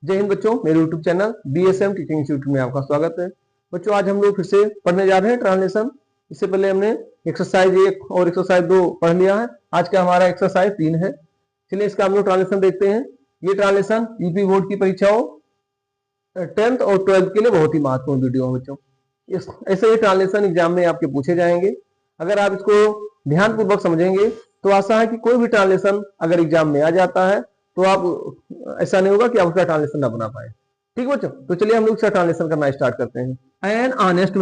जय हिंद बच्चों, मेरे YouTube channel BSM teaching institute में आपका स्वागत है। बच्चों आज हम लोग फिर से पढ़ने जा रहे हैं ट्रांसलेशन। इससे पहले हमने एक्सरसाइज 1 और एक्सरसाइज 2 पढ़ लिया है। आज का हमारा एक्सरसाइज 3 है। चलिए इसका हम लोग ट्रांसलेशन देखते हैं। ये ट्रांसलेशन यूपी बोर्ड की परीक्षाओं 10th और 12th के लिए बहुत ही महत्वपूर्ण वीडियो है बच्चों। ऐसे ही ट्रांसलेशन एग्जाम में आपके पूछे जाएंगे। अगर आप इसको ध्यानपूर्वक समझेंगे तो आशा है कि कोई भी ट्रांसलेशन अगर एग्जाम में आ जाता है तो आप ऐसा नहीं होगा कि आप उसका ट्रांसलेशन ना बना पाए। ठीक बच्चों, तो चलिए हम लोग इसका ट्रांसलेशन करना स्टार्ट करते हैं। एन ऑनेस्ट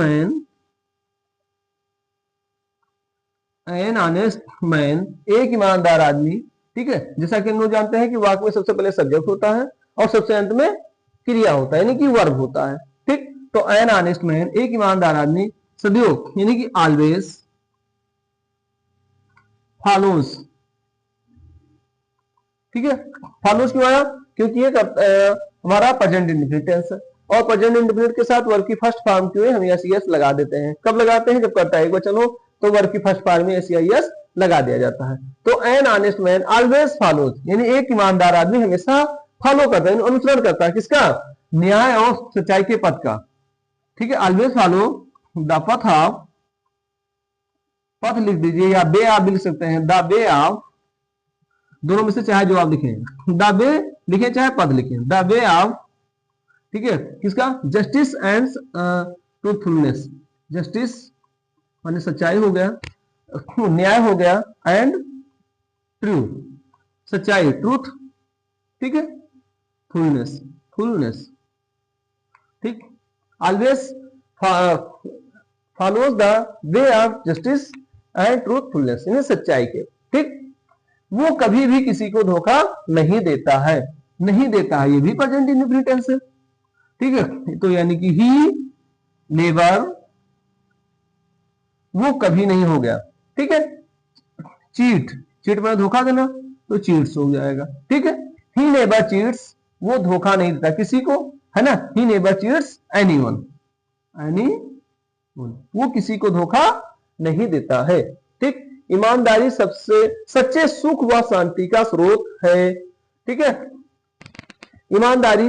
मैन, एक ईमानदार आदमी। ठीक है, जैसा कि हम लोग जानते हैं कि वाक्य में सबसे पहले सब्जेक्ट होता है और सबसे अंत में क्रिया होता है, यानी कि वर्ब होता है। ठीक, तो एन ऑनेस्ट मैन, एक ईमानदार आदमी, सदैव यानी कि ऑलवेज फॉलोज। ठीक है, फॉलोज क्यों आया? क्योंकि ये हमारा प्रेजेंट इंडेफिनिट टेंस है और प्रेजेंट इंडेफिनिट के साथ वर्ब की फर्स्ट फॉर्म क्यों है हम एस लगा देते हैं। कब लगाते हैं? जब करता है एक वचन हो तो वर्ब की फर्स्ट फॉर्म में एस लगा दिया जाता है। तो an honest man always follows, यानी एक ईमानदार आदमी हमेशा फॉलो करता है, अनुसरण करता है किसका? न्याय और सच्चाई के पथ का। ठीक है, always follow the path of, पथ लिख दीजिए या वे आप लिख सकते हैं, द वे ऑफ, दोनों में से चाहे जो आप लिखें, द वे लिखें चाहे पद लिखें, द वे ऑफ। ठीक है, किसका? Justice and truthfulness. जस्टिस माने सच्चाई हो गया, न्याय हो गया, एंड ट्रू सच्चाई, ट्रूथ। ठीक है, फुलनेस। ठीक, always follows the way of justice and truthfulness, यानी सच्चाई के। ठीक, वो कभी भी किसी को धोखा नहीं देता है, नहीं देता है, ये भी प्रेजेंट इंडेफिनिट टेंस है। ठीक है, तो यानी कि ही नेवर, वो कभी नहीं हो गया। ठीक है, चीट में धोखा देना तो चीट्स हो जाएगा। ठीक है, ही नेवर चीट्स, वो धोखा नहीं देता किसी को, है ना। ही नेवर चीट्स एनीवन, वो किसी को धोखा नहीं देता है। ठीक, ईमानदारी सबसे सच्चे सुख व शांति का स्रोत है। ठीक है, ईमानदारी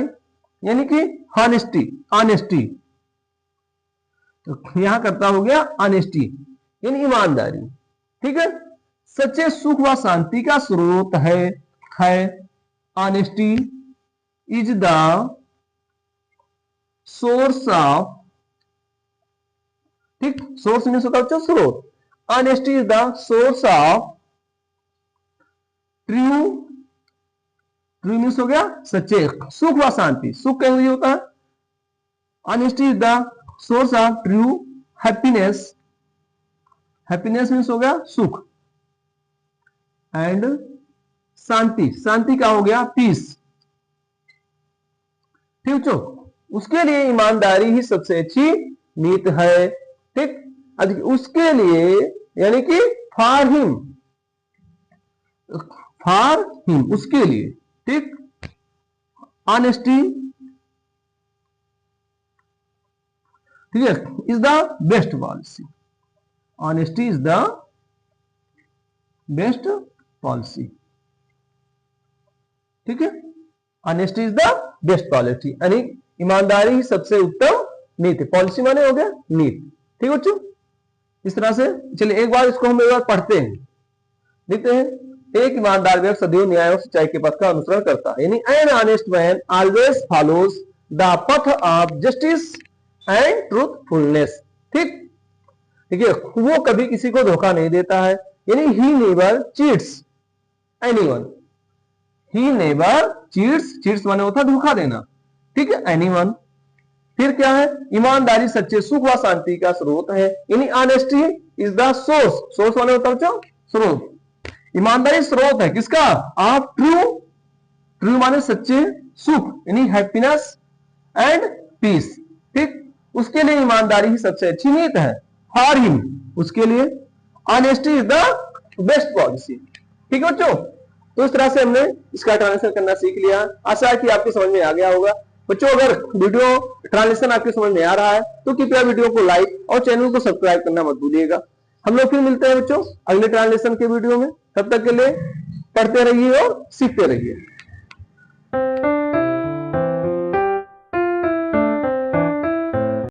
यानी कि ऑनेस्टी, तो यहां करता हो गया ऑनेस्टी यानी ईमानदारी। ठीक है, सच्चे सुख व शांति का स्रोत है। Honesty is the source of, ठीक, सोर्स मीन्स होता है स्रोत। Honesty is the source of true means हो गया सच्चे सुख व शांति, सुख क्या होता है? Honesty is the source of true happiness means हो गया सुख, एंड शांति का हो गया पीस। ठीक, तो उसके लिए ईमानदारी ही सबसे अच्छी नीति है। ठीक, उसके लिए यानी कि फॉर हिम, उसके लिए। ठीक, ऑनेस्टी, ठीक है, is the best policy. Honesty is the best policy. ठीक है, honesty is the best policy, यानी ईमानदारी ही सबसे उत्तम नीति। पॉलिसी माने हो गया नीति। ठीक है बच्चों, इस तरह से। चलिए एक बार इसको हम एक बार पढ़ते हैं, देखते हैं। एक ईमानदार व्यक्ति सदैव न्याय और सच्चाई के पथ का अनुसरण करता है, यानी an honest man always follows the path of justice and truthfulness. ठीक, ठीक है, वो कभी किसी को धोखा नहीं देता है, यानी he never cheats anyone. He never cheats माने होता धोखा देना। ठीक है, एनीवन। फिर क्या है? ईमानदारी सच्चे सुख व शांति का स्रोत है, यानी ऑनेस्टी इज द सोर्स माने होता है स्रोत। ईमानदारी स्रोत है किसका? ऑफ ट्रू माने सच्चे सुख, यानी हैप्पीनेस एंड पीस। ठीक, उसके लिए ईमानदारी ही सबसे अच्छी नीति है। फॉर हिम, उसके लिए honesty is the best policy. ठीक है बच्चों, तो इस तरह से हमने इसका ट्रांसलेशन करना सीख लिया। आशा है कि आपके समझ में आ गया होगा। बच्चों अगर वीडियो ट्रांसलेशन आपके समझ में आ रहा है तो कृपया वीडियो को लाइक और चैनल को सब्सक्राइब करना मत भूलिएगा। हम लोग फिर मिलते हैं बच्चों अगले ट्रांसलेशन के वीडियो में। तब तक के लिए पढ़ते रहिए और सीखते रहिए।